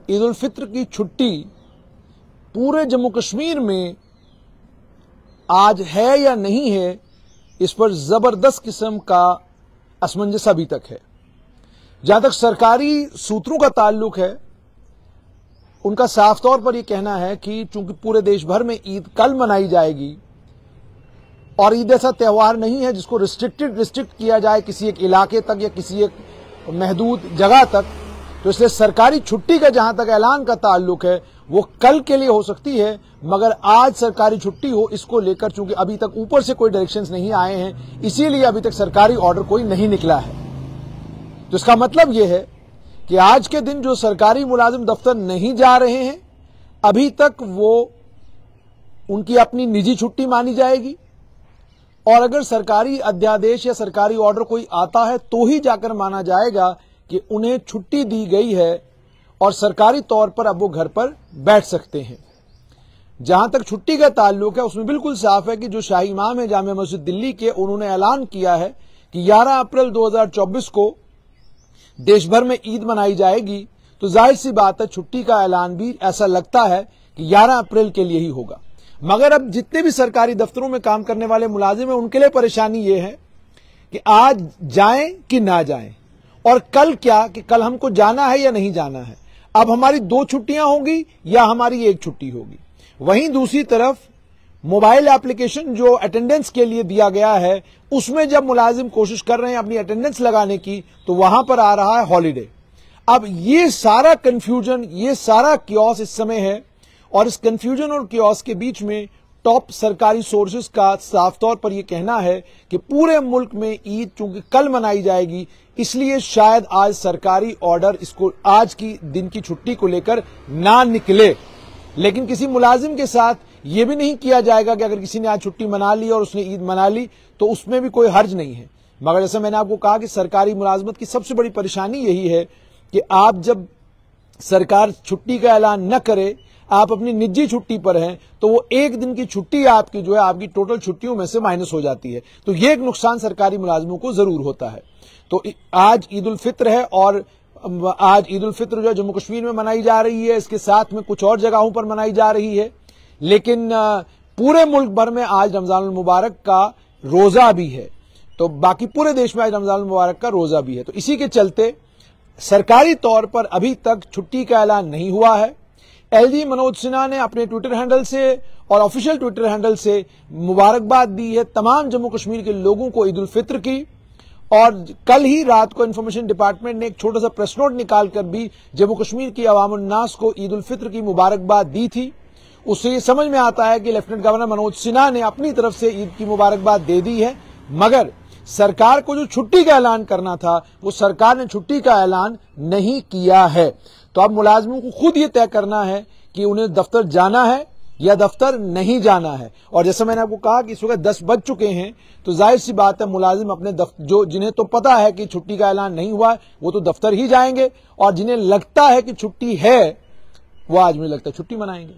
عید الفطر کی چھٹی پورے جموں کشمیر میں آج ہے یا نہیں ہے، اس پر زبردست قسم کا اسمنجس ابھی تک ہے۔ جہاں تک سرکاری سوتروں کا تعلق ہے، ان کا صاف طور پر یہ کہنا ہے کہ چونکہ پورے دیش بھر میں عید کل منائی جائے گی اور عید ایسا تہوار نہیں ہے جس کو ریسٹرکٹ کیا جائے کسی ایک علاقے تک یا کسی ایک محدود جگہ تک، تو اس لیے سرکاری چھٹی کا جہاں تک اعلان کا تعلق ہے وہ کل کے لیے ہو سکتی ہے، مگر آج سرکاری چھٹی ہو اس کو لے کر چونکہ ابھی تک اوپر سے کوئی ڈائریکشنز نہیں آئے ہیں، اسی لیے ابھی تک سرکاری آرڈر کوئی نہیں نکلا ہے۔ تو اس کا مطلب یہ ہے کہ آج کے دن جو سرکاری ملازم دفتر نہیں جا رہے ہیں، ابھی تک وہ ان کی اپنی نجی چھٹی مانی جائے گی، اور اگر سرکاری ادھیادیش یا سرکاری آرڈر کوئی آتا ہے تو ہی جا کر مانا جائے گا کہ انہیں چھٹی دی گئی ہے اور سرکاری طور پر اب وہ گھر پر بیٹھ سکتے ہیں۔ جہاں تک چھٹی کا تعلق ہے اس میں بالکل صاف ہے کہ جو شاہی امام ہے جامع مسجد دلی کے، انہوں نے اعلان کیا ہے کہ 11 اپریل 2024 کو دیش بھر میں عید منائی جائے گی، تو ظاہر سی بات ہے چھٹی کا اعلان بھی ایسا لگتا ہے کہ 11 اپریل کے لیے ہی ہوگا۔ مگر اب جتنے بھی سرکاری دفتروں میں کام کرنے والے ملازم ہیں ان کے لیے پریشانی یہ ہے کہ آج جائیں کہ نہ جائیں، اور کل کیا کہ کل ہم کو جانا ہے یا نہیں جانا ہے۔ اب ہماری 2 چھٹیاں ہوں گی یا ہماری 1 چھٹی ہوگی۔ وہیں دوسری طرف موبائل ایپلیکیشن جو اٹینڈنس کے لیے دیا گیا ہے، اس میں جب ملازم کوشش کر رہے ہیں اپنی اٹینڈنس لگانے کی تو وہاں پر آ رہا ہے ہالیڈے۔ اب یہ سارا کنفیوژن، یہ سارا کیوس اس سمے ہے، اور اس کنفیوژن اور کیوس کے بیچ میں ٹاپ سرکاری سورسز کا صاف طور پر یہ کہنا ہے کہ پورے ملک میں عید چونکہ کل منائی جائے گی، اس لیے شاید آج سرکاری آرڈر اس کو آج کی دن کی چھٹی کو لے کر نہ نکلے۔ لیکن کسی ملازم کے ساتھ یہ بھی نہیں کیا جائے گا کہ اگر کسی نے آج چھٹی منا لی اور اس نے عید منا لی تو اس میں بھی کوئی حرج نہیں ہے۔ مگر جیسا میں نے آپ کو کہا کہ سرکاری ملازمت کی سب سے بڑی پریشانی یہی ہے کہ آپ جب سرکار چھٹی کا اعلان نہ کرے، آپ اپنی نجی چھٹی پر ہیں، تو وہ 1 دن کی چھٹی آپ کی جو ہے آپ کی ٹوٹل چھٹیوں میں سے مائنس ہو جاتی ہے۔ تو یہ ایک نقصان سرکاری ملازموں کو ضرور ہوتا ہے۔ تو آج عید الفطر ہے، اور آج عید الفطر جو ہے جموں کشمیر میں منائی جا رہی ہے، اس کے ساتھ میں کچھ اور جگہوں پر منائی جا رہی ہے، لیکن پورے ملک بھر میں آج رمضان المبارک کا روزہ بھی ہے۔ تو باقی پورے دیش میں آج رمضان المبارک کا روزہ بھی ہے۔ تو اسی کے چلتے سرکاری طور پر ابھی تک چھٹی کا اعلان نہیں ہوا ہے۔ ایل جی منوج سنہا نے اپنے ٹویٹر ہینڈل سے اور آفیشیل ٹویٹر ہینڈل سے مبارکباد دی ہے تمام جموں کشمیر کے لوگوں کو عید الفطر کی، اور کل ہی رات کو انفارمیشن ڈپارٹمنٹ نے ایک چھوٹا سا پریس نوٹ نکال کر بھی جموں کشمیر کی عوام الناس کو عید الفطر کی مبارکباد دی تھی۔ اس سے یہ سمجھ میں آتا ہے کہ لیفٹیننٹ گورنر منوج سنہا نے اپنی طرف سے عید کی مبارکباد دے دی ہے، مگر سرکار کو جو چھٹی کا اعلان کرنا تھا وہ سرکار نے چھٹی کا اعلان نہیں کیا ہے۔ تو اب ملازموں کو خود یہ طے کرنا ہے کہ انہیں دفتر جانا ہے یا دفتر نہیں جانا ہے۔ اور جیسا میں نے آپ کو کہا کہ اس وقت 10 بج چکے ہیں، تو ظاہر سی بات ہے ملازم اپنے جنہیں تو پتا ہے کہ چھٹی کا اعلان نہیں ہوا ہے وہ تو دفتر ہی جائیں گے، اور جنہیں لگتا ہے کہ چھٹی ہے وہ آج مجھے لگتا ہے چھٹی منائیں گے۔